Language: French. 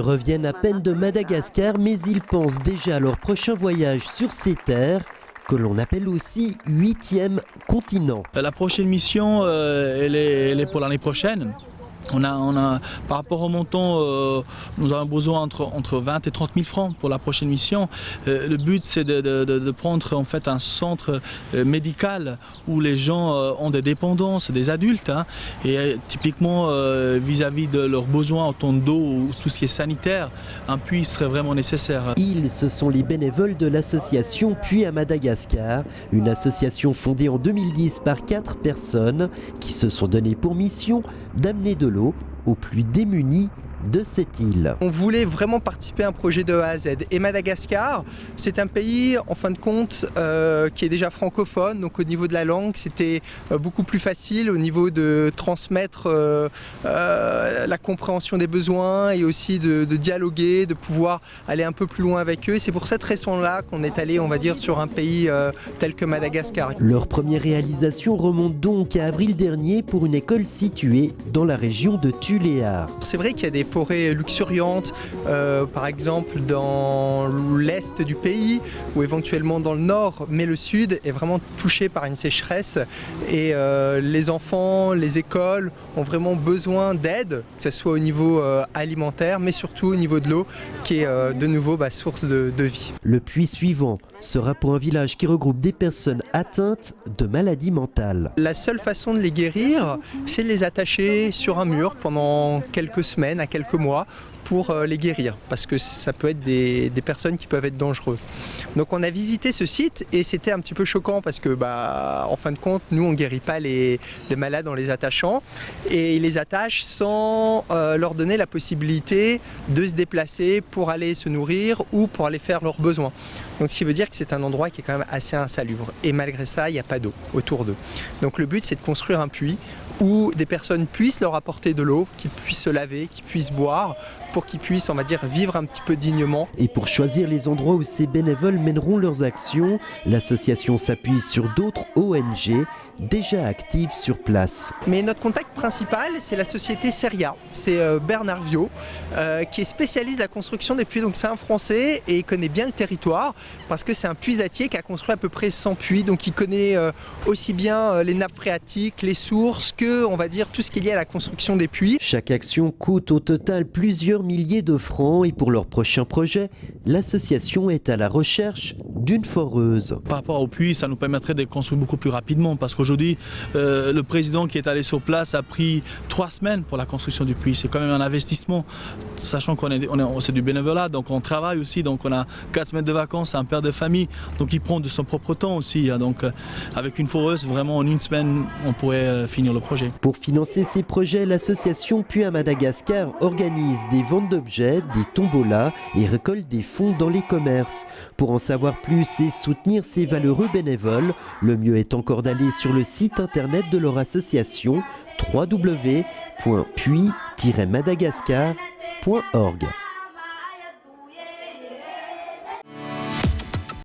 Ils reviennent à peine de Madagascar, mais ils pensent déjà à leur prochain voyage sur ces terres, que l'on appelle aussi 8e continent. La prochaine mission, elle est pour l'année prochaine. On a, par rapport au montant, nous avons besoin entre 20 et 30 000 francs pour la prochaine mission. Le but, c'est de prendre en fait un centre médical où les gens ont des dépendances, des adultes, hein, et typiquement vis-à-vis de leurs besoins en temps d'eau ou tout ce qui est sanitaire, un puits serait vraiment nécessaire. Ils, ce sont les bénévoles de l'association Puits à Madagascar, une association fondée en 2010 par 4 personnes qui se sont données pour mission d'amener de l'eau aux plus démunis de cette île. On voulait vraiment participer à un projet de A à Z. Et Madagascar, c'est un pays, en fin de compte, qui est déjà francophone. Donc au niveau de la langue, c'était beaucoup plus facile au niveau de transmettre la compréhension des besoins et aussi de dialoguer, de pouvoir aller un peu plus loin avec eux. C'est pour cette raison-là qu'on est allé, on va dire, sur un pays tel que Madagascar. Leur première réalisation remonte donc à avril dernier pour une école située dans la région de Tuléar. C'est vrai qu'il y a des forêts luxuriantes, par exemple dans l'est du pays ou éventuellement dans le nord, mais le sud est vraiment touché par une sécheresse et les enfants, les écoles ont vraiment besoin d'aide, que ce soit au niveau alimentaire, mais surtout au niveau de l'eau, qui est de nouveau source de vie. Le puits suivant sera pour un village qui regroupe des personnes atteintes de maladies mentales. La seule façon de les guérir, c'est de les attacher sur un mur pendant quelques semaines à quelques mois pour les guérir, parce que ça peut être des personnes qui peuvent être dangereuses. Donc on a visité ce site et c'était un petit peu choquant parce que en fin de compte, nous on ne guérit pas des malades en les attachant et ils les attachent sans leur donner la possibilité de se déplacer pour aller se nourrir ou pour aller faire leurs besoins. Donc ce qui veut dire que c'est un endroit qui est quand même assez insalubre et malgré ça, il n'y a pas d'eau autour d'eux. Donc le but c'est de construire un puits où des personnes puissent leur apporter de l'eau, qu'ils puissent se laver, qu'ils puissent boire, pour qu'ils puissent, on va dire, vivre un petit peu dignement. Et pour choisir les endroits où ces bénévoles mèneront leurs actions, l'association s'appuie sur d'autres ONG déjà actives sur place. Mais notre contact principal, c'est la société Seria. C'est Bernard Viau, qui est spécialiste de la construction des puits. Donc c'est un Français et il connaît bien le territoire parce que c'est un puisatier qui a construit à peu près 100 puits. Donc il connaît aussi bien les nappes phréatiques, les sources, que, on va dire, tout ce qui est lié à la construction des puits. Chaque action coûte au total plusieurs milliers de francs et pour leur prochain projet, l'association est à la recherche d'une foreuse. Par rapport au puits, ça nous permettrait de construire beaucoup plus rapidement parce qu'aujourd'hui, le président qui est allé sur place a pris 3 semaines pour la construction du puits. C'est quand même un investissement, sachant c'est du bénévolat, donc on travaille aussi, donc on a 4 semaines de vacances, un père de famille, donc il prend de son propre temps aussi. Donc avec une foreuse, vraiment en 1 semaine, on pourrait finir le projet. Pour financer ces projets, l'association Puits à Madagascar organise des ventes d'objets, des tombolas et récolte des fonds dans les commerces. Pour en savoir plus et soutenir ces valeureux bénévoles, le mieux est encore d'aller sur le site internet de leur association www.puits-madagascar.org.